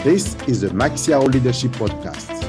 This is the Max Yao Leadership Podcast.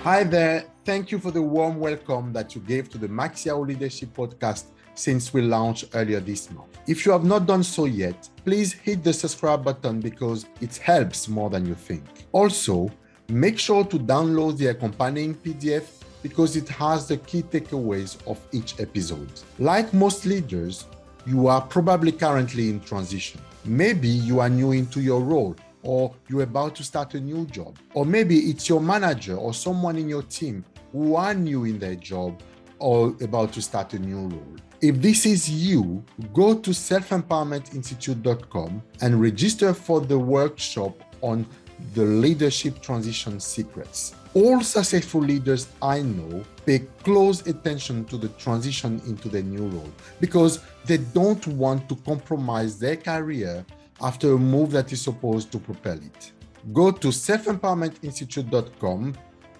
Hi there. Thank you for the warm welcome that you gave to the Max Yao Leadership Podcast since we launched earlier this month. If you have not done so yet, please hit the subscribe button because it helps more than you think. Also, make sure to download the accompanying PDF because it has the key takeaways of each episode. Like most leaders, you are probably currently in transition. Maybe you are new into your role, or you're about to start a new job. Or maybe it's your manager or someone in your team who are new in their job or about to start a new role. If this is you, go to selfempowermentinstitute.com and register for the workshop on the leadership transition secrets. All successful leaders I know pay close attention to the transition into their new role because they don't want to compromise their career after a move that is supposed to propel it. Go to selfempowermentinstitute.com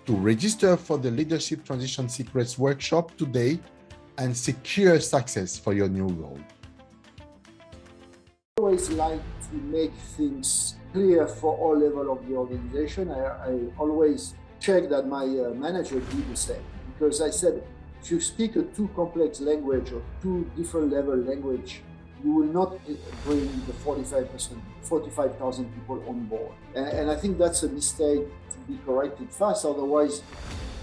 to register for the Leadership Transition Secrets workshop today and secure success for your new role. I always like to make things clear for all levels of the organization. I always check that my manager do the same, because I said, if you speak a too complex language or too different level language, you will not bring the 45,000 people on board. And I think that's a mistake to be corrected fast. Otherwise,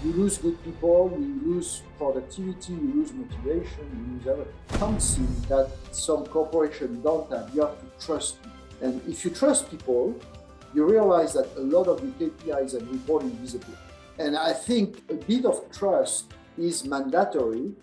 you lose good people, you lose productivity, you lose motivation, you lose everything. Something that some corporations don't have. You have to trust people. And if you trust people, you realize that a lot of the KPIs and reporting disappear. And I think a bit of trust is mandatory.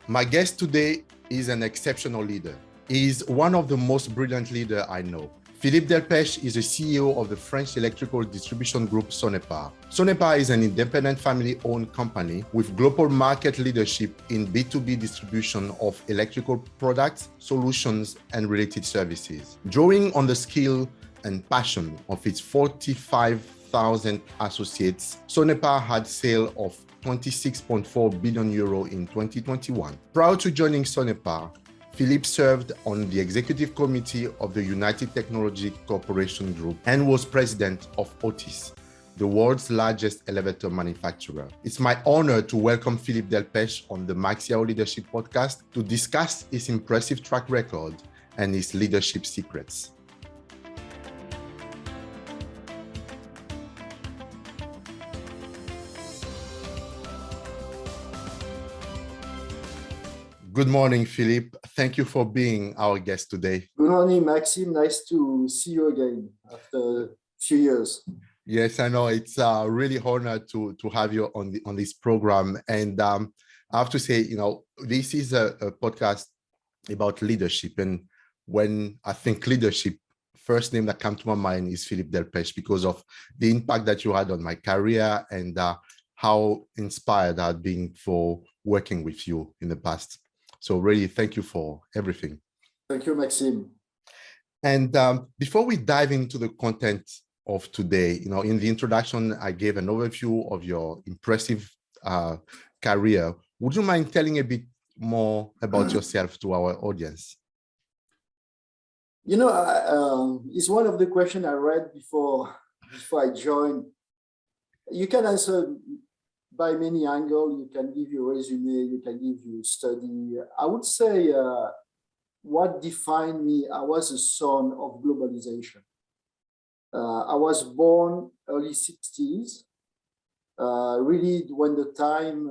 My guest today is an exceptional leader. He is one of the most brilliant leaders I know. Philippe Delpech is the CEO of the French electrical distribution group Sonepar. Sonepar is an independent family-owned company with global market leadership in B2B distribution of electrical products, solutions, and related services. Drawing on the skill and passion of its 45,000 associates, Sonepar had sales of 26.4 billion euro in 2021. Prior to joining Sonepar, Philippe served on the executive committee of the United Technology Corporation Group and was president of Otis, the world's largest elevator manufacturer. It's my honor to welcome Philippe Delpech on the Max Yao Leadership Podcast to discuss his impressive track record and his leadership secrets. Good morning, Philippe. Thank you for being our guest today. Good morning, Maxime. Nice to see you again after a few years. Yes, I know. It's really honor to have you on this program. And I have to say, this is a podcast about leadership. And when I think leadership, first name that comes to my mind is Philippe Delpech because of the impact that you had on my career and how inspired I've been for working with you in the past. So really, thank you for everything. Thank you, Maxime. And before we dive into the content of today, in the introduction, I gave an overview of your impressive career. Would you mind telling a bit more about yourself to our audience? It's one of the questions I read before I joined. You can answer by many angles. You can give your resume, you can give your study. I would say what defined me, I was a son of globalization. I was born early 60s, really when the time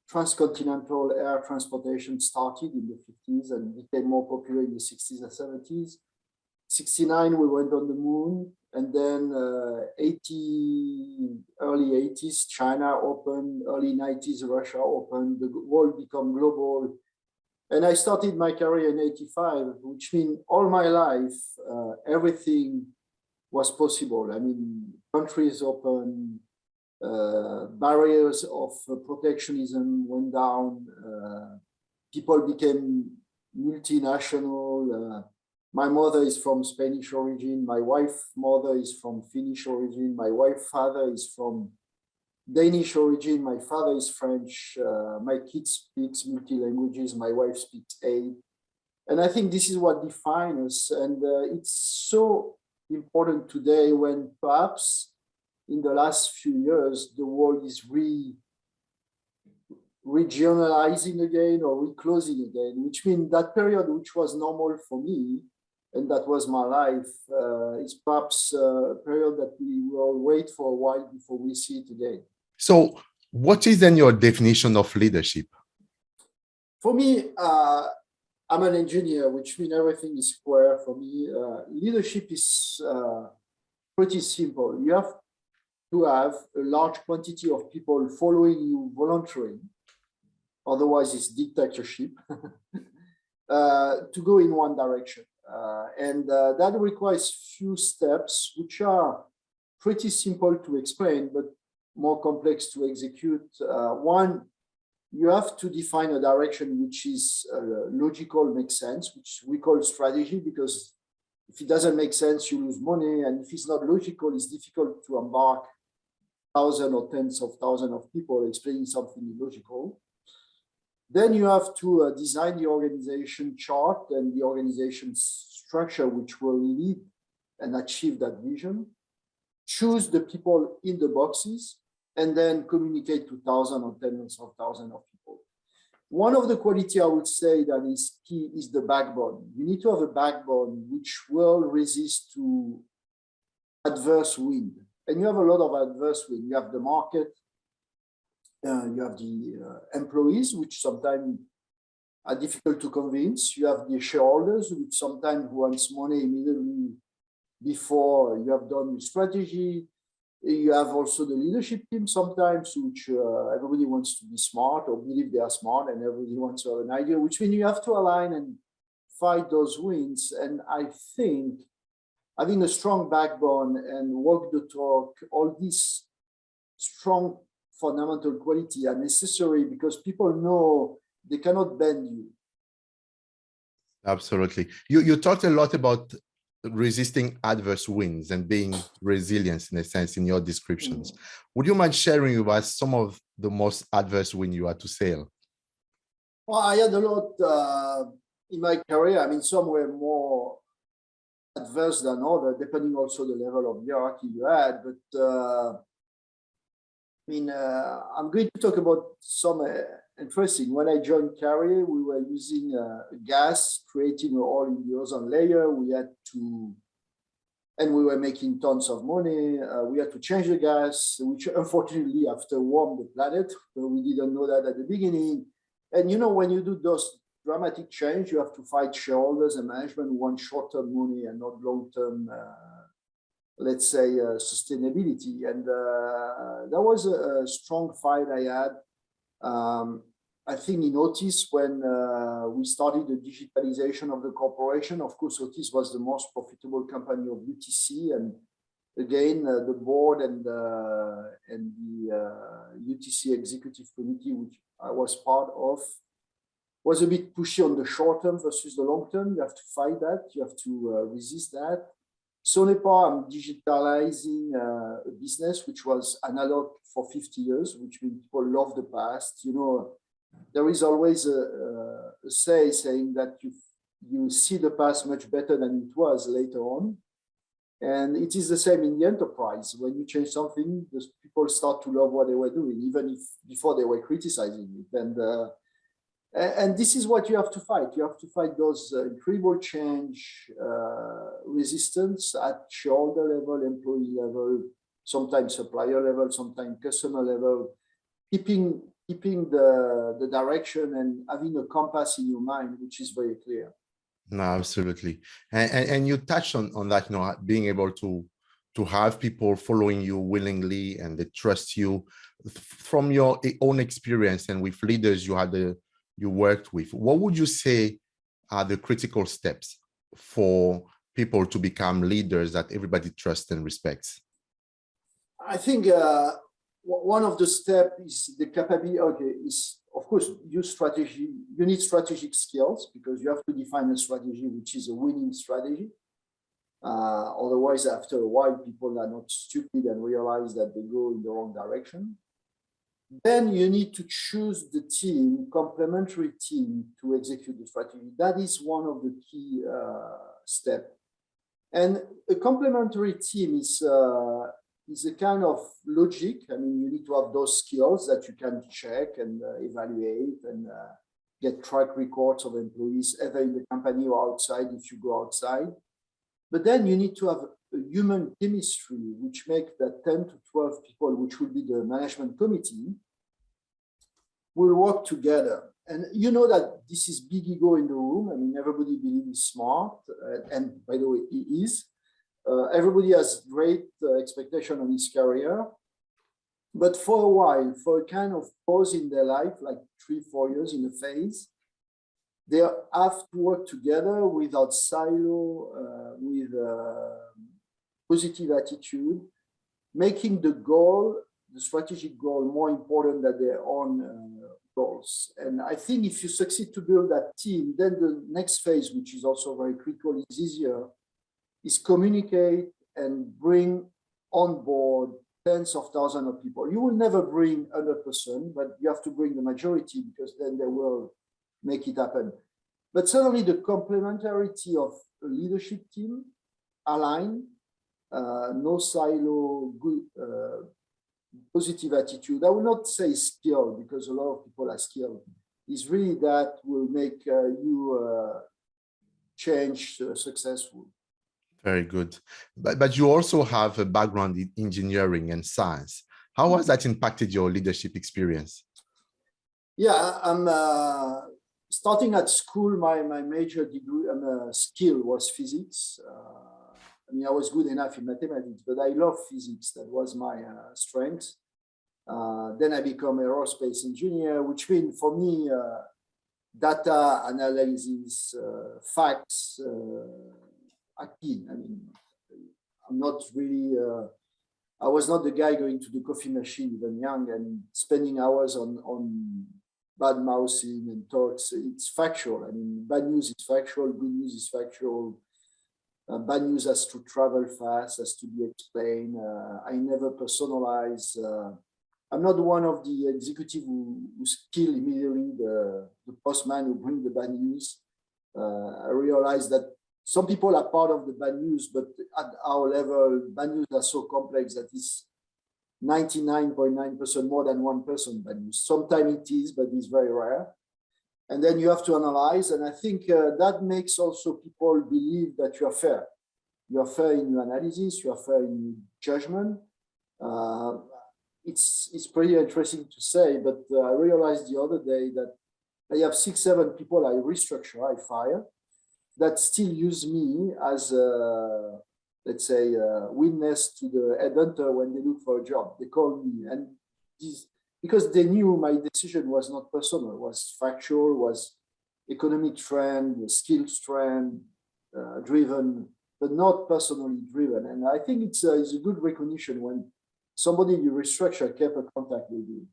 transcontinental air transportation started in the 50s and became more popular in the 60s and 70s. 69, we went on the moon. And then early 80s, China opened, early 90s, Russia opened, the world became global. And I started my career in 85, which means all my life, everything was possible. I mean, countries opened, barriers of protectionism went down, people became multinational. My mother is from Spanish origin. My wife's mother is from Finnish origin. My wife's father is from Danish origin. My father is French. My kid speaks multi languages. My wife speaks 8. And I think this is what defines us. And it's so important today when perhaps in the last few years, the world is regionalizing again or reclosing again, which means that period which was normal for me, and that was my life, is perhaps a period that we will wait for a while before we see it again. So what is then your definition of leadership? For me, I'm an engineer, which means everything is square for me. Leadership is pretty simple. You have to have a large quantity of people following you voluntarily, otherwise it's dictatorship, to go in one direction. And that requires few steps, which are pretty simple to explain, but more complex to execute. One, you have to define a direction which is logical, makes sense, which we call strategy, because if it doesn't make sense, you lose money. And if it's not logical, it's difficult to embark thousands or tens of thousands of people explaining something illogical. Then you have to design the organization chart and the organization structure which will lead and achieve that vision. Choose the people in the boxes, and then communicate to thousands or tens of thousands of people. One of the qualities I would say that is key is the backbone. You need to have a backbone which will resist to adverse wind. And you have a lot of adverse wind. You have the market, you have the employees, which sometimes are difficult to convince. You have the shareholders, which sometimes wants money immediately before you have done the strategy. You have also the leadership team sometimes, which everybody wants to be smart or believe they are smart, and everybody wants to have an idea, which means you have to align and fight those wins. And I think having a strong backbone and walk the talk, all these strong fundamental quality are necessary because people know they cannot bend you. Absolutely. You talked a lot about resisting adverse winds and being resilient in a sense in your descriptions. Would you mind sharing with us some of the most adverse wind you had to sail? Well, I had a lot in my career. I mean, some were more adverse than others, depending also the level of hierarchy you had. But I'm going to talk about some interesting. When I joined Carrier, we were using gas, creating an oil in the ozone layer. And we were making tons of money. We had to change the gas, which unfortunately after warmed the planet. We didn't know that at the beginning. And when you do those dramatic change, you have to fight shareholders and management who want short-term money and not long-term let's say, sustainability. And that was a strong fight I had. I think in Otis, when we started the digitalization of the corporation, of course, Otis was the most profitable company of UTC. And again, the board and the UTC executive committee, which I was part of, was a bit pushy on the short term versus the long term. You have to fight that. You have to resist that. Sonepar, I'm digitalizing a business which was analog for 50 years, which means people love the past. There is always a saying that you see the past much better than it was later on. And it is the same in the enterprise. When you change something, the people start to love what they were doing, even if before they were criticizing it. And this is what you have to fight. You have to fight those incredible change, resistance at shareholder level, employee level, sometimes supplier level, sometimes customer level, keeping the direction and having a compass in your mind, which is very clear. No, absolutely. And you touched on that, being able to have people following you willingly and they trust you. From your own experience and with leaders you worked with, what would you say are the critical steps for people to become leaders that everybody trusts and respects? I think one of the steps is the capability. Is of course use strategy. You need strategic skills because you have to define a strategy which is a winning strategy. Otherwise, after a while, people are not stupid and realize that they go in the wrong direction. Then you need to choose the team, complementary team to execute the strategy. That is one of the key steps. And a complementary team is a kind of logic. I mean, you need to have those skills that you can check and evaluate and get track records of employees, either in the company or outside if you go outside. But then you need to have a human chemistry, which makes that 10 to 12 people, which will be the management committee, will work together. And you know that this is big ego in the room. I mean, everybody believes he's smart. And by the way, he is. Everybody has great expectation on his career. But for a while, for a kind of pause in their life, like 3-4 years in a phase, they have to work together without silo, with positive attitude, making the goal, the strategic goal, more important than their own goals. And I think if you succeed to build that team, then the next phase, which is also very critical, is easier, is communicate and bring on board tens of thousands of people. You will never bring 100%, but you have to bring the majority because then they will make it happen. But certainly the complementarity of a leadership team, align, no silo, good, positive attitude. I will not say skill because a lot of people are skilled. It's really that will make you change successful. Very good. But you also have a background in engineering and science. How has that impacted your leadership experience? Yeah, I'm starting at school. My major degree skill was physics. I mean, I was good enough in mathematics, but I love physics. That was my strength. Then I become an aerospace engineer, which means for me, data analysis, facts are key. I mean, I'm not really, I was not the guy going to the coffee machine even young and spending hours on bad mouthing and talks. It's factual. I mean, bad news is factual, good news is factual. Bad news has to travel fast, has to be explained. I never personalize. I'm not one of the executives who kill immediately the postman who bring the bad news. I realize that some people are part of the bad news, but at our level, bad news are so complex that it's 99.9% more than 1% bad news. Sometimes it is, but it's very rare. And then you have to analyze. And I think that makes also people believe that you are fair. You are fair in your analysis, you are fair in your judgment. It's pretty interesting to say, but I realized the other day that I have 6-7 people I restructure, I fire, that still use me as a, let's say, witness to the headhunter when they look for a job. They call me, and this, because they knew my decision was not personal, was factual, was economic trend, skills trend driven, but not personally driven. And I think it's a good recognition when somebody you restructure kept a contact with you.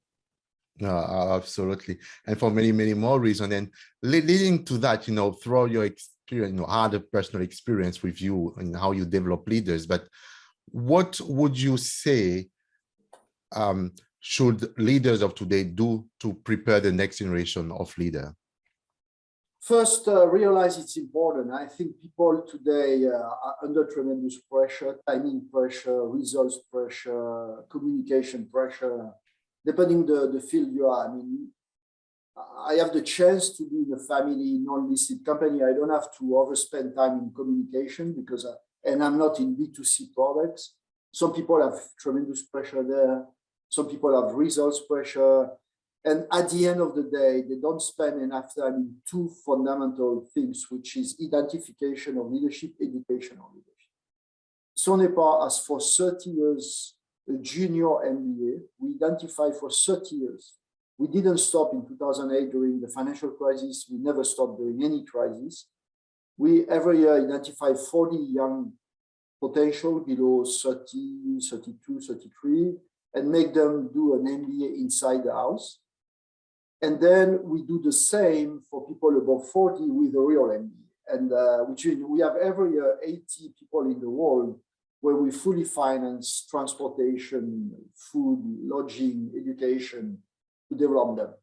No, absolutely. And for many, many more reasons. And leading to that, throughout your experience, I had a personal experience with you and how you develop leaders. But what would you say should leaders of today do to prepare the next generation of leader? First, realize it's important. I think people today are under tremendous pressure, timing pressure, results pressure, communication pressure, depending the field you are. I mean, I have the chance to be in a family non-listed company. I don't have to overspend time in communication because, and I'm not in B2C products. Some people have tremendous pressure there. Some people have results pressure. And at the end of the day, they don't spend enough time in two fundamental things, which is identification of leadership, education of leadership. Sonepar has for 30 years a junior MBA. We identified for 30 years. We didn't stop in 2008 during the financial crisis. We never stopped during any crisis. We every year identify 40 young potential below 30, 32, 33, and make them do an MBA inside the house. And then we do the same for people above 40 with a real MBA. And which we have every year 80 people in the world where we fully finance transportation, food, lodging, education to develop them.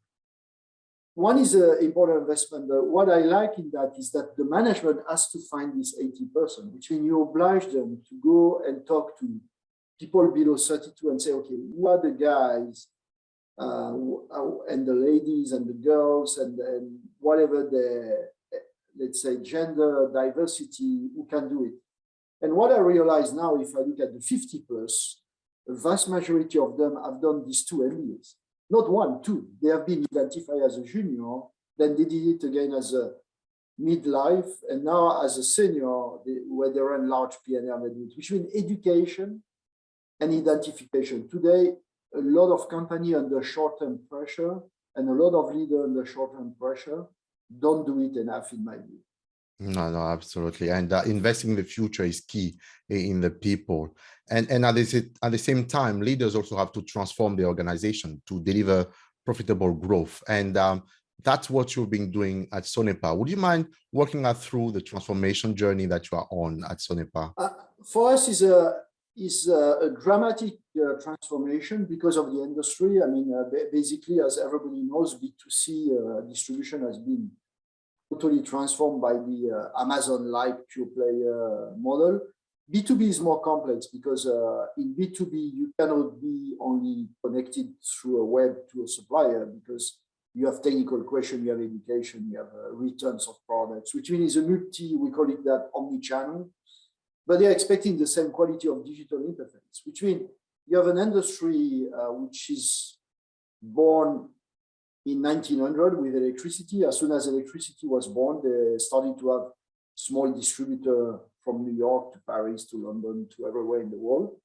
One is an important investment. What I like in that is that the management has to find this 80%, which means you oblige them to go and talk to people below 32 and say, okay, who are the guys and the ladies and the girls and whatever the, let's say, gender diversity, who can do it. And what I realize now, if I look at the 50 plus, a vast majority of them have done these 2 MBAs. Not 1, 2. They have been identified as a junior, then they did it again as a midlife, and now as a senior, where they run large P&L, which means education and identification. Today, a lot of companies under short-term pressure and a lot of leaders under short-term pressure don't do it enough, in my view. No, absolutely. And investing in the future is key in the people. And at the same time, leaders also have to transform the organization to deliver profitable growth. And that's what you've been doing at Sonepar. Would you mind walking us through the transformation journey that you are on at Sonepar? For us, is a dramatic transformation because of the industry. I mean, basically, as everybody knows, B2C distribution has been totally transformed by the Amazon-like pure player model. B2B is more complex because in B2B, you cannot be only connected through a web to a supplier because you have technical questions, you have education, you have returns of products, which means we call it that omnichannel, but they're expecting the same quality of digital interface, which means you have an industry which is born in 1900 with electricity. As soon as electricity was born, they started to have small distributor from New York to Paris to London to everywhere in the world.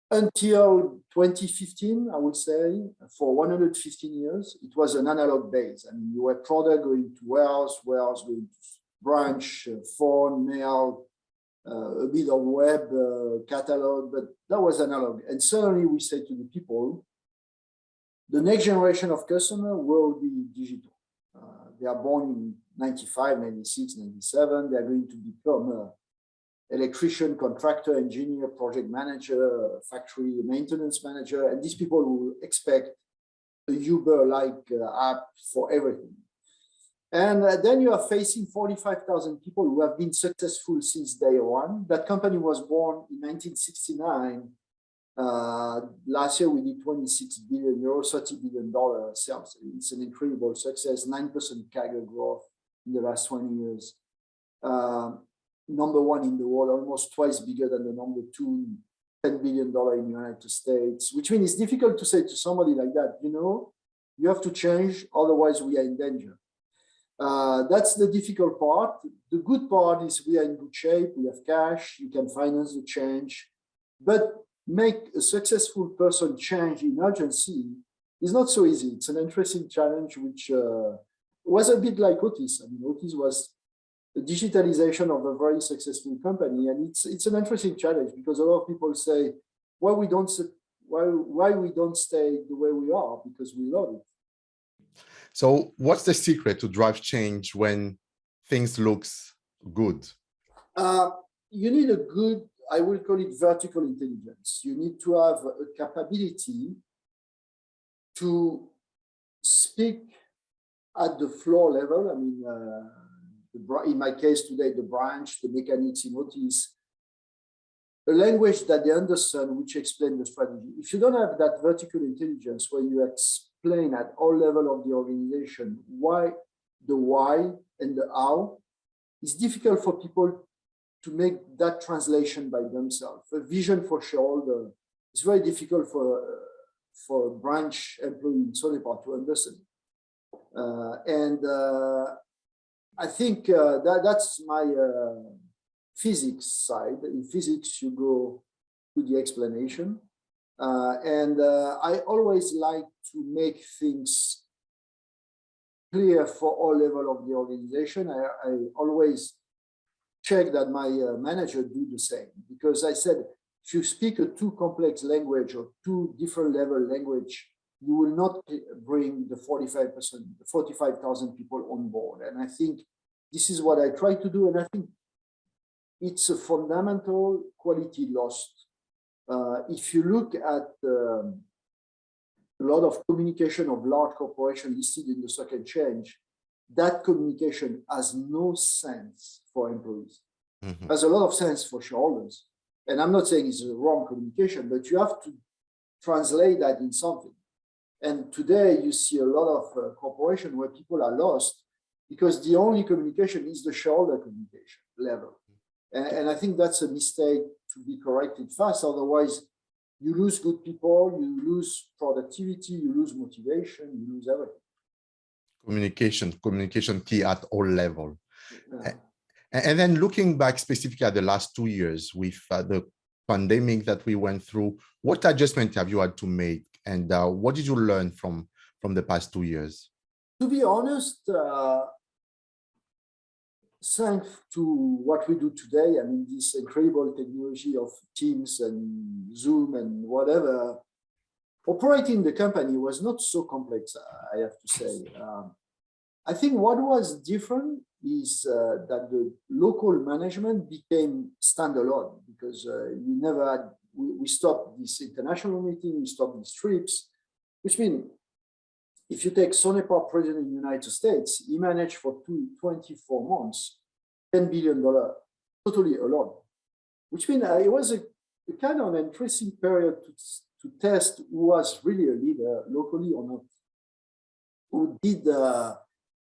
Until 2015, I would say, for 115 years, it was an analog base. I mean, you had product going to warehouse going to branch, phone, mail, a bit of web catalog, but that was analog. And suddenly we say to the people, the next generation of customer will be digital. They are born in 95, 96, 97. They are going to become an electrician, contractor, engineer, project manager, factory maintenance manager. And these people will expect a Uber-like app for everything. And then you are facing 45,000 people who have been successful since day one. That company was born in 1969. Last year, we did 26 billion euros, $30 billion sales. It's an incredible success, 9% CAGR growth in the last 20 years. Number 1 in the world, almost twice bigger than the number 2, $10 billion in the United States, which means it's difficult to say to somebody like that, you have to change, otherwise we are in danger. That's the difficult part. The good part is we are in good shape, we have cash, you can finance the change, but make a successful person change in urgency is not so easy. It's an interesting challenge, which was a bit like Otis. I mean, Otis was the digitalization of a very successful company, and it's an interesting challenge because a lot of people say, why we don't stay the way we are, because we love it. So what's the secret to drive change when things looks good? You need a good, I will call it vertical intelligence. You need to have a capability to speak at the floor level. I mean, in my case today, the branch, the mechanics in Otis, a language that they understand, which explains the strategy. If you don't have that vertical intelligence where you explain at all levels of the organization why and the how, it's difficult for people to make that translation by themselves. A vision for shareholder, it's very difficult for a branch employee in Sonepar to understand. I think that's my physics side. In physics, you go to the explanation. I always like to make things clear for all levels of the organization. I always check that my manager do the same, because I said, if you speak a too complex language or too different level language, you will not bring the 45,000 people on board. And I think this is what I try to do. And I think it's a fundamental quality lost. If you look at the a lot of communication of large corporations listed in the stock exchange, that communication has no sense for employees. Mhm. Has a lot of sense for shareholders. And I'm not saying it's a wrong communication, but you have to translate that in something. And today you see a lot of corporations where people are lost because the only communication is the shareholder communication level. And I think that's a mistake to be corrected fast. Otherwise, you lose good people, you lose productivity, you lose motivation, you lose everything. Communication key at all levels. Yeah. And then looking back specifically at the last 2 years with the pandemic that we went through, what adjustment have you had to make? And what did you learn from the past 2 years? To be honest, thanks to what we do today, I mean, this incredible technology of Teams and Zoom and whatever, operating the company was not so complex, I have to say. I think what was different is that the local management became standalone because you never had, we stopped this international meeting, we stopped these trips, which means if you take Sonepar president in the United States, he managed for 24 months, $10 billion, totally alone, which means it was a kind of an interesting period to test who was really a leader locally or not, who did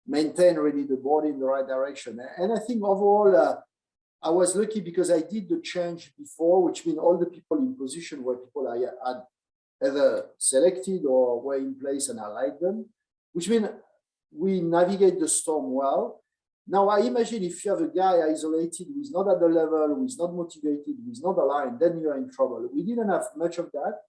maintain really the board in the right direction. And I think overall, I was lucky because I did the change before, which means all the people in position where people I had either selected or were in place and I liked them, which means we navigate the storm well. Now, I imagine if you have a guy isolated who is not at the level, who is not motivated, who is not aligned, then you are in trouble. We didn't have much of that.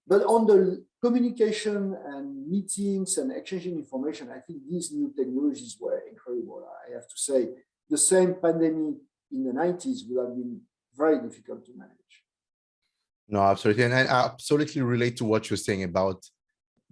But on the communication and meetings and exchanging information, I think these new technologies were incredible. I have to say, the same pandemic in the 90s would have been very difficult to manage. No, absolutely. And I absolutely relate to what you're saying about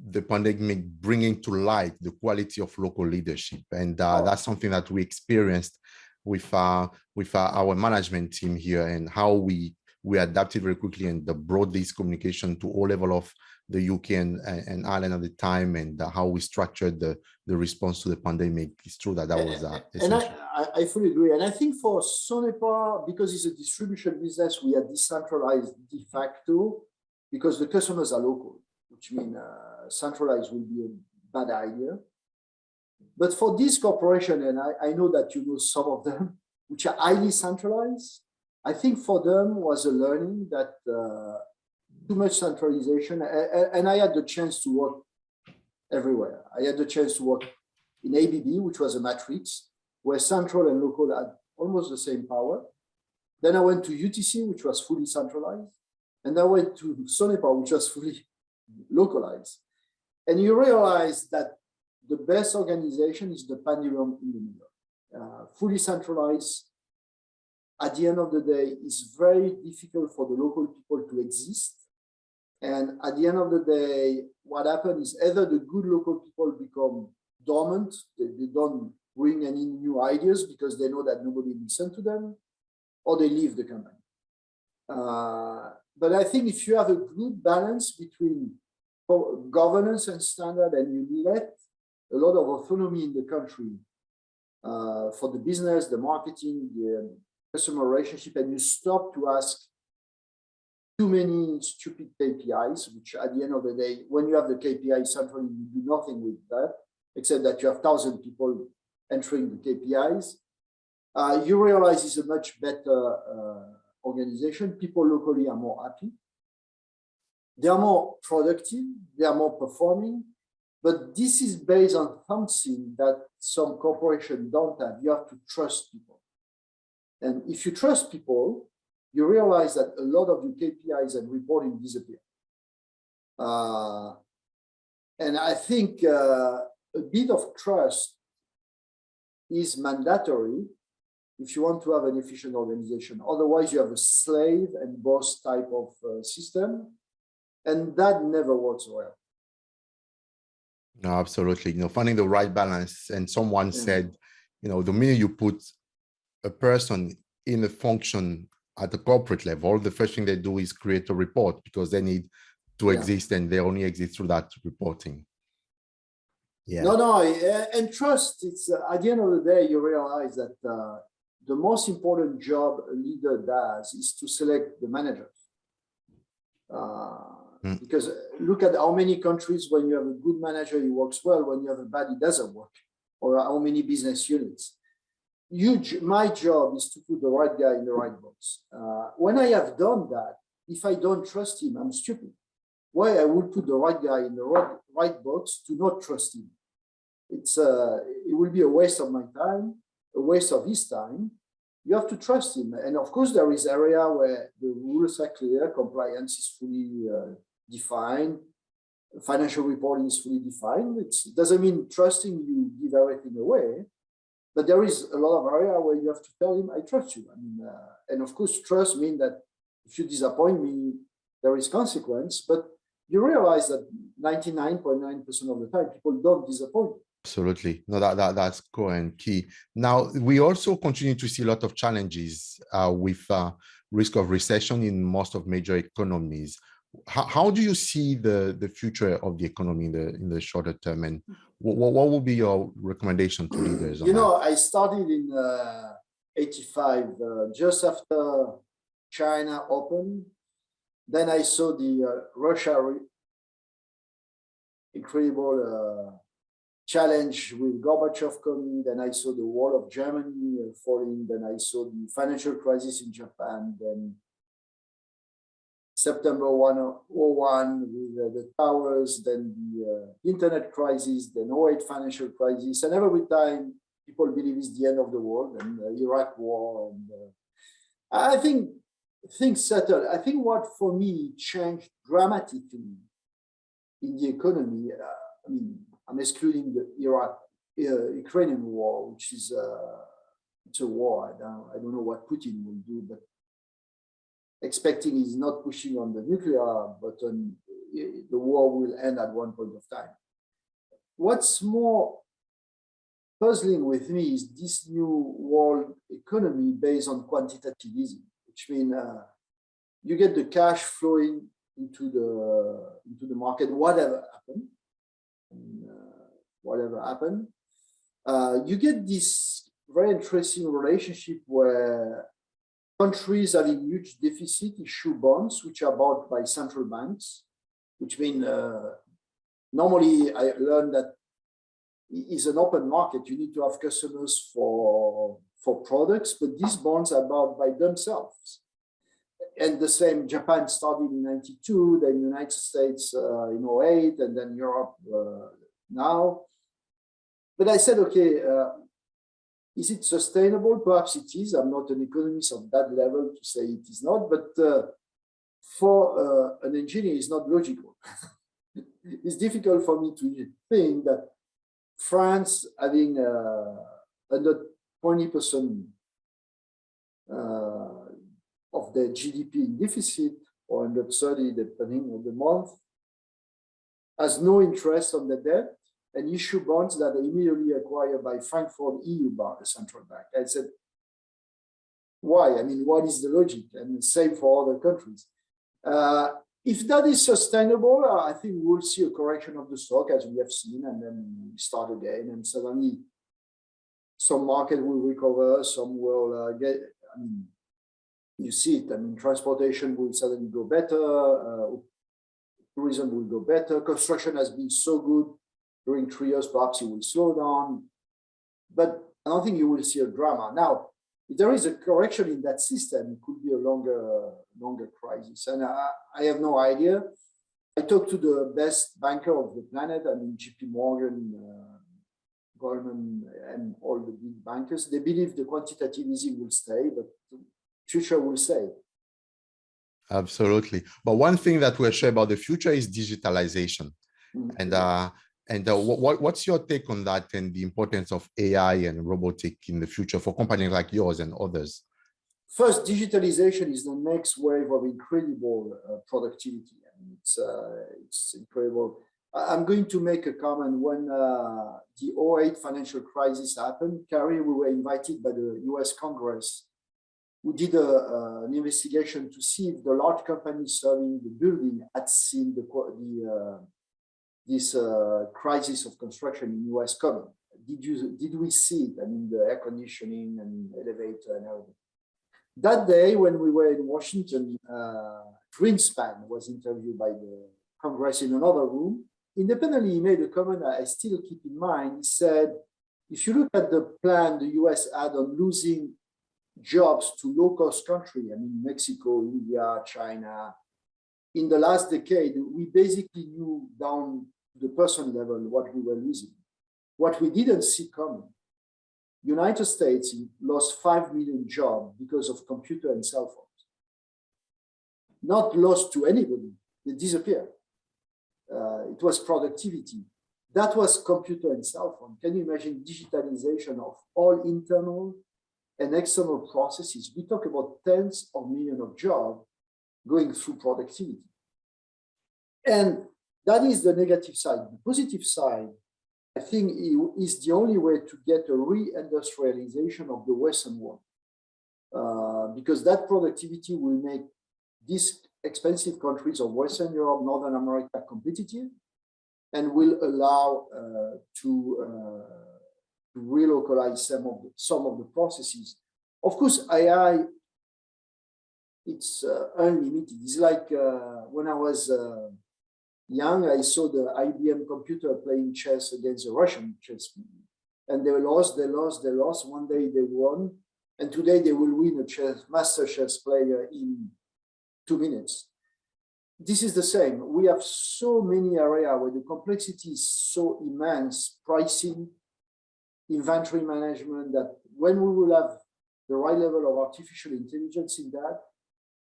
the pandemic bringing to light the quality of local leadership. And that's something that we experienced with our management team here, and how we adapted very quickly and brought this communication to all levels of the UK and Ireland at the time, and how we structured the response to the pandemic. It's true that was essential. And I fully agree. And I think for Sonepar, because it's a distribution business, we are decentralized de facto because the customers are local, which means centralized will be a bad idea. But for this corporation, and I know that you know some of them, which are highly centralized, I think for them was a learning that too much centralization, and I had the chance to work everywhere. I had the chance to work in ABB, which was a matrix, where central and local had almost the same power. Then I went to UTC, which was fully centralized. And I went to Sonepar, which was fully localized. And you realize that the best organization is the pendulum in the middle. Fully centralized, at the end of the day, is very difficult for the local people to exist. And at the end of the day, what happens is either the good local people become dormant, they don't bring any new ideas because they know that nobody listens to them, or they leave the company. But I think if you have a good balance between governance and standard, and you let a lot of autonomy in the country for the business, the marketing, the customer relationship, and you stop to ask too many stupid KPIs, which at the end of the day, when you have the KPI centrally, you do nothing with that, except that you have 1,000 people entering the KPIs. You realize it's a much better organization. People locally are more happy. They are more productive. They are more performing. But this is based on something that some corporations don't have. You have to trust people. And if you trust people, you realize that a lot of your KPIs and reporting disappear. And I think a bit of trust is mandatory if you want to have an efficient organization. Otherwise, you have a slave and boss type of system, and that never works well. No, absolutely. Finding the right balance. And someone said, the minute you put a person in a function at the corporate level, the first thing they do is create a report because they need to exist, and they only exist through that reporting. Yeah. No, and trust. It's at the end of the day, you realize that the most important job a leader does is to select the managers. Because look at how many countries, when you have a good manager, he works well. When you have a bad, it doesn't work. Or how many business units. My job is to put the right guy in the right box. When I have done that, if I don't trust him, I'm stupid. Why I would put the right guy in the right box to not trust him? It will be a waste of my time, a waste of his time. You have to trust him. And of course, there is area where the rules are clear, compliance is fully defined, financial reporting is fully defined. It doesn't mean trusting you give everything away, but there is a lot of area where you have to tell him, I trust you. I mean, and of course, trust means that if you disappoint me, there is consequence, but you realize that 99.9% of the time, people don't disappoint you. Absolutely. No, that's core and key. Now, we also continue to see a lot of challenges with risk of recession in most of major economies. How do you see the future of the economy in the shorter term, and what will be your recommendation to leaders? I started in 85, just after China opened. Then I saw the Russia incredible challenge with Gorbachev coming. Then I saw the wall of Germany falling. Then I saw the financial crisis in Japan. Then September 101 with the towers. Then the internet crisis. Then 08 financial crisis. And every time people believe it's the end of the world. And Iraq war. And I think things settled. I think what for me changed dramatically in the economy. I mean, I'm excluding the Ukrainian war, which is it's a war. I don't know what Putin will do, but expecting he's not pushing on the nuclear button, the war will end at one point of time. What's more puzzling with me is this new world economy based on quantitativism, which means you get the cash flowing into the market, whatever happened. You get this very interesting relationship where countries having huge deficit issue bonds, which are bought by central banks, which mean normally I learned that it's an open market. You need to have customers for products, but these bonds are bought by themselves. And the same, Japan started in 92, then United States in 08, and then Europe now. But I said, okay, is it sustainable? Perhaps it is. I'm not an economist of that level to say it is not, but for an engineer, it's not logical. It's difficult for me to think that France having under 20% of their GDP in deficit, or under 30, depending on the month, has no interest on the debt and issue bonds that are immediately acquired by Frankfurt EU Bank, the central bank. I said, why? I mean, what is the logic? And same for other countries. If that is sustainable, I think we'll see a correction of the stock as we have seen, and then we start again, and suddenly some market will recover, some will get, I mean, you see it. I mean, transportation will suddenly go better, tourism will go better. Construction has been so good during 3 years, perhaps it will slow down. But I don't think you will see a drama. Now, if there is a correction in that system, it could be a longer crisis. And I have no idea. I talked to the best banker of the planet, I mean, JP Morgan, Goldman, and all the big bankers. They believe the quantitativism will stay, but future will say. Absolutely. But one thing that we're sure about the future is digitalization. Mm-hmm. And what's your take on that and the importance of AI and robotic in the future for companies like yours and others? First, digitalization is the next wave of incredible productivity. I mean, it's incredible. I'm going to make a comment. When the 08 financial crisis happened, Carrie, we were invited by the US Congress we did an investigation to see if the large companies serving the building had seen this crisis of construction in US coming. Did we see it? I mean, the air conditioning and elevator and everything. That day, when we were in Washington, Greenspan was interviewed by the Congress in another room. Independently, he made a comment I still keep in mind. He said, if you look at the plan the US had on losing jobs to low-cost countries, I mean, Mexico, India, China, in the last decade, we basically knew down to the person level what we were losing. What we didn't see coming, United States lost 5 million jobs because of computer and cell phones. Not lost to anybody, they disappeared. It was productivity. That was computer and cell phone. Can you imagine digitalization of all internal and external processes? We talk about tens of millions of jobs going through productivity. And that is the negative side. The positive side, I think, is the only way to get a re-industrialization of the Western world. Because that productivity will make these expensive countries of Western Europe, Northern America competitive, and will allow to relocalize some of the processes. Of course, AI, it's unlimited. It's like when I was young, I saw the IBM computer playing chess against the Russian chess people. And they lost. One day they won. And today they will win a master chess player in 2 minutes. This is the same. We have so many areas where the complexity is so immense, pricing, inventory management, that when we will have the right level of artificial intelligence in that,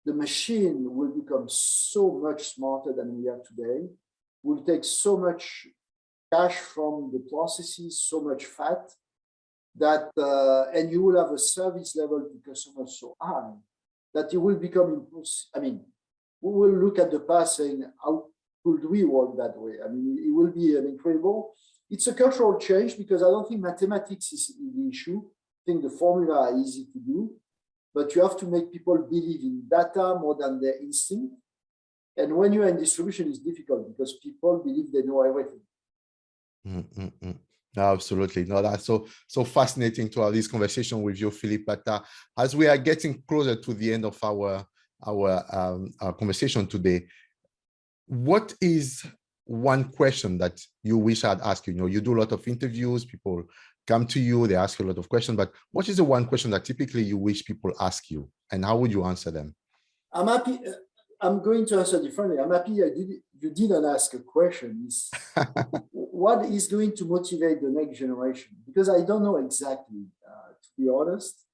the machine will become so much smarter than we are today, will take so much cash from the processes, so much fat, that and you will have a service level to customers so high that it will become impossible. I mean, we will look at the past saying, how could we work that way? I mean, it will be an incredible. It's a cultural change because I don't think mathematics is the issue. I think the formula are easy to do, but you have to make people believe in data more than their instinct. And when you are in distribution, it's difficult because people believe they know everything. No, absolutely. No, that's so fascinating to have this conversation with you, Philippe. But as we are getting closer to the end of our conversation today, what is one question that you wish I'd ask you? You know, you do a lot of interviews, people come to you, they ask you a lot of questions, but what is the one question that typically you wish people ask you, and how would you answer them? I'm happy. I'm going to answer differently. I'm happy you didn't ask a question. What is going to motivate the next generation? Because I don't know exactly, to be honest.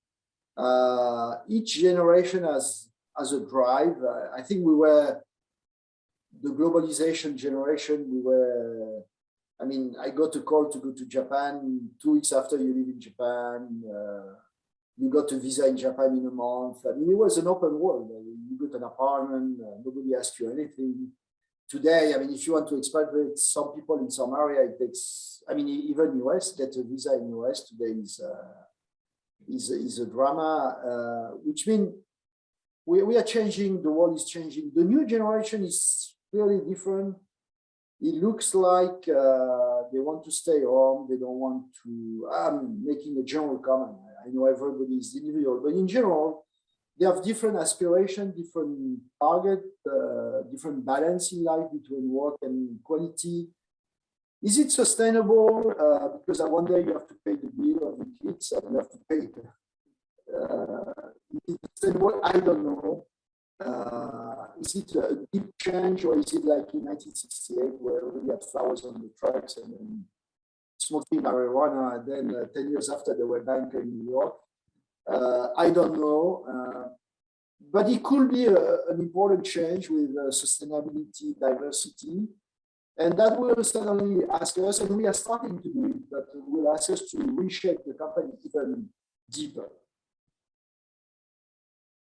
Each generation has a drive. I think we were the globalization generation. I got a call to go to Japan 2 weeks after you live in Japan. You got a visa in Japan in a month. I mean, it was an open world. You got an apartment, nobody asked you anything. Today, I mean, if you want to expatriate some people in some area, it takes, I mean, even US, get a visa in US today is a drama, which means we are changing, the world is changing. The new generation is really different. It looks like they want to stay home. They don't want to, I'm making a general comment. I know everybody is individual, but in general, they have different aspirations, different target, different balance in life between work and quality. Is it sustainable? Because one day you have to pay the bill of the kids and you have to pay. Is it sustainable? I don't know. Is it a deep change, or is it like in 1968 where we had flowers on the tracks and then smoking marijuana, and then 10 years after they were banned in New York? I don't know. But it could be an important change with sustainability, diversity. And that will certainly ask us, and we are starting to do it, but will ask us to reshape the company even deeper.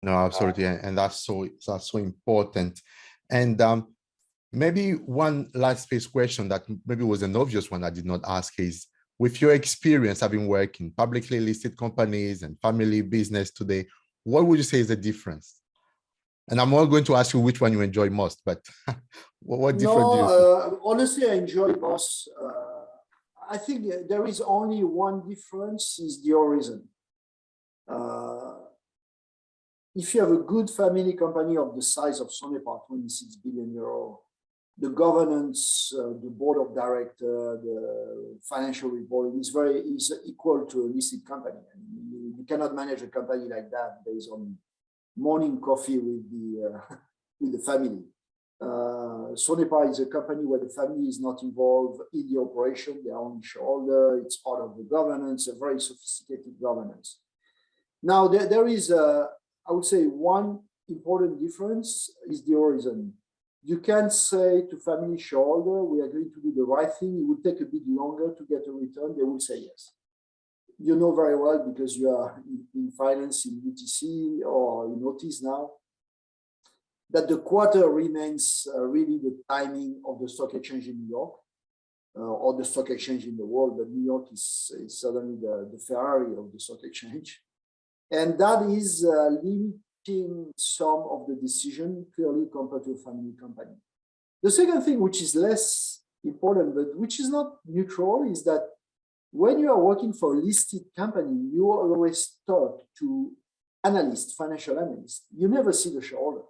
No, absolutely. And that's so important. And maybe one last space question that maybe was an obvious one I did not ask is, with your experience having worked in publicly listed companies and family business today, what would you say is the difference? And I'm not going to ask you which one you enjoy most, but what difference do you see? Honestly, I enjoy both. I think there is only one difference: is the horizon. If you have a good family company of the size of Sonepar, 26 billion euro, the governance, the board of directors, the financial reporting is equal to a listed company. And you cannot manage a company like that based on morning coffee with the with the family. Sonepar is a company where the family is not involved in the operation; they are only shareholder. It's part of the governance, a very sophisticated governance. Now there is I would say one important difference is the horizon. You can say to family shareholder, we are going to do the right thing. It will take a bit longer to get a return. They will say yes. You know very well because you are in finance in UTC or in Otis now, that the quarter remains really the timing of the stock exchange in New York or the stock exchange in the world. But New York is suddenly the Ferrari of the stock exchange. And that is limiting some of the decision clearly compared to a family company. The second thing, which is less important, but which is not neutral, is that when you are working for a listed company, you always talk to analysts, financial analysts. You never see the shareholder.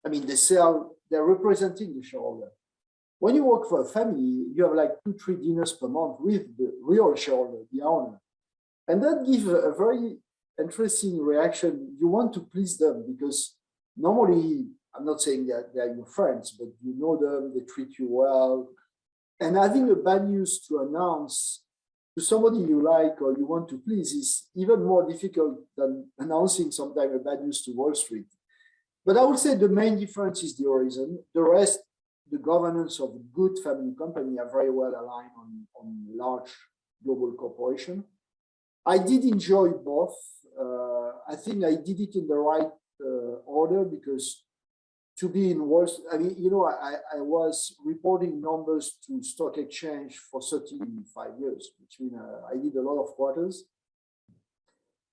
I mean, they're representing the shareholder. When you work for a family, you have like 2-3 dinners per month with the real shareholder, the owner. And that gives a very interesting reaction. You want to please them because normally, I'm not saying that they're your friends, but you know them, they treat you well. And having a bad news to announce to somebody you like or you want to please is even more difficult than announcing sometimes a bad news to Wall Street. But I would say the main difference is the horizon. The rest, the governance of a good family company are very well aligned on large global corporation. I did enjoy both. I think I did it in the right order because to be in Wall Street, I mean, you know, I was reporting numbers to stock exchange for 35 years, which means I did a lot of quarters.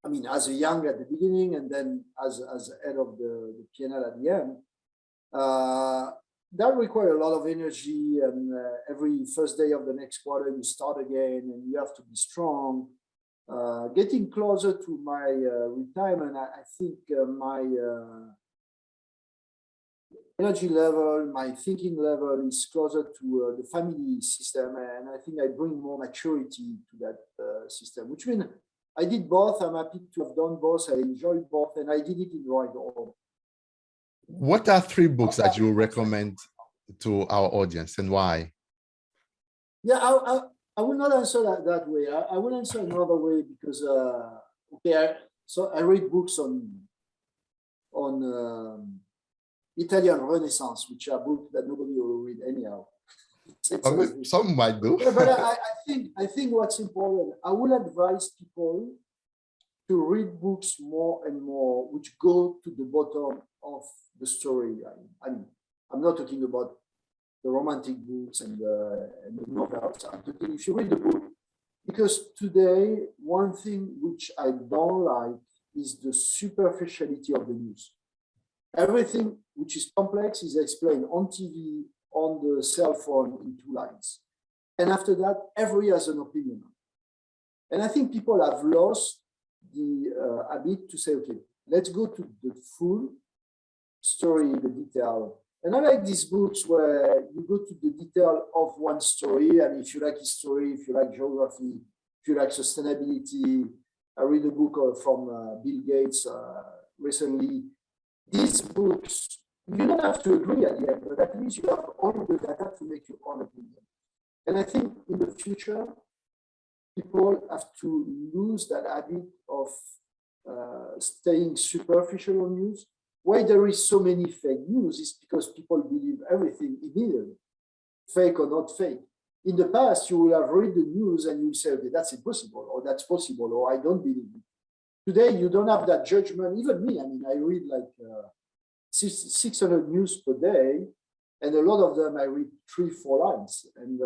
I mean, as a young at the beginning and then as head of the P&L at the end, that requires a lot of energy. And every first day of the next quarter, you start again and you have to be strong. Getting closer to my retirement, I think my energy level, my thinking level is closer to the family system. And I think I bring more maturity to that system, which means I did both. I'm happy to have done both. I enjoyed both, and I did it in the right order. What are 3 books that you recommend to our audience and why? Yeah, I will not answer that way. I will answer another way because so I read books on Italian Renaissance, which are books that nobody will read anyhow. Some might do. Yeah, but I think what's important, I will advise people to read books more and more, which go to the bottom of the story. I mean, I'm not talking about the romantic books and the novels. I'm talking, if you read the book, because today, one thing which I don't like is the superficiality of the news. Everything which is complex is explained on TV, on the cell phone in 2 lines. And after that, everybody has an opinion. And I think people have lost the habit to say, okay, let's go to the full story, the detail. And I like these books where you go to the detail of one story. And if you like history, if you like geography, if you like sustainability, I read a book from Bill Gates recently. These books, you don't have to agree at the end, but at least you have all the data to make your own opinion. And I think in the future, people have to lose that habit of staying superficial on news. Why there is so many fake news is because people believe everything immediately, fake or not fake. In the past, you will have read the news and you say, okay, that's impossible, or that's possible, or I don't believe it. Today, you don't have that judgment. Even me, I mean, I read like 600 news per day, and a lot of them I read 3-4 lines. And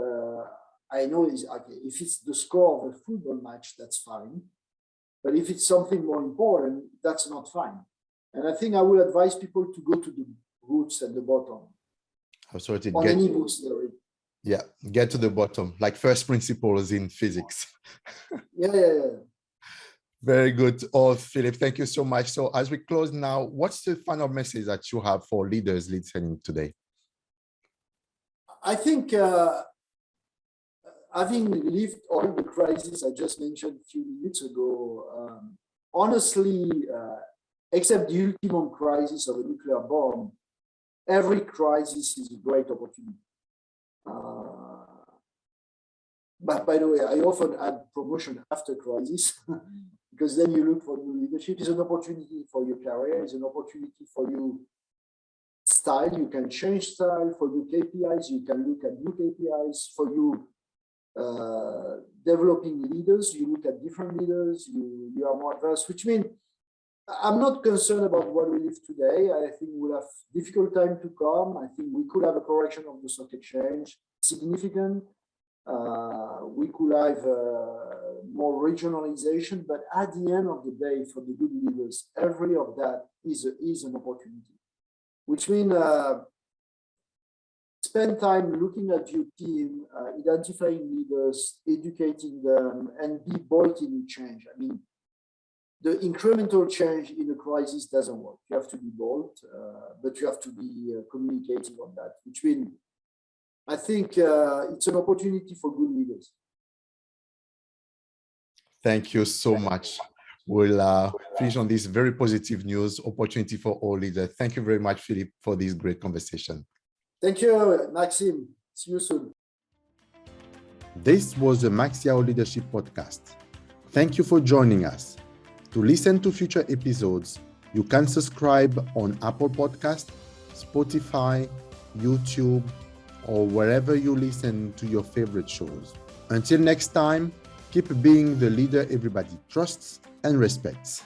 I know okay, if it's the score of a football match, that's fine. But if it's something more important, that's not fine. And I think I will advise people to go to the roots at the bottom. Absolutely. On any book theory. Yeah, get to the bottom, like first principles in physics. Yeah. Very good. Oh, Philippe, thank you so much. So as we close now, what's the final message that you have for leaders listening today? I think having lived all the crises I just mentioned a few minutes ago, honestly, except the ultimate crisis of a nuclear bomb, every crisis is a great opportunity. But by the way, I often add promotion after crisis because then you look for new leadership. It's an opportunity for your career. It's an opportunity for your style. You can change style. For your KPIs, you can look at new KPIs. For you developing leaders, you look at different leaders. You are more advanced, which means I'm not concerned about what we live today. I think we'll have difficult time to come. I think we could have a correction of the stock exchange, significant. We could have more regionalization, but at the end of the day, for the good leaders, every of that is an opportunity, which means spend time looking at your team, identifying leaders, educating them, and be bold in change. I mean, the incremental change in a crisis doesn't work. You have to be bold, but you have to be communicating on that, which means I think it's an opportunity for good leaders. Thank you so much. We'll finish on this very positive news, opportunity for all leaders. Thank you very much, Philippe, for this great conversation. Thank you, Maxime. See you soon. This was the Max Yao Leadership Podcast. Thank you for joining us. To listen to future episodes, you can subscribe on Apple Podcast, Spotify, YouTube, or wherever you listen to your favorite shows. Until next time, keep being the leader everybody trusts and respects.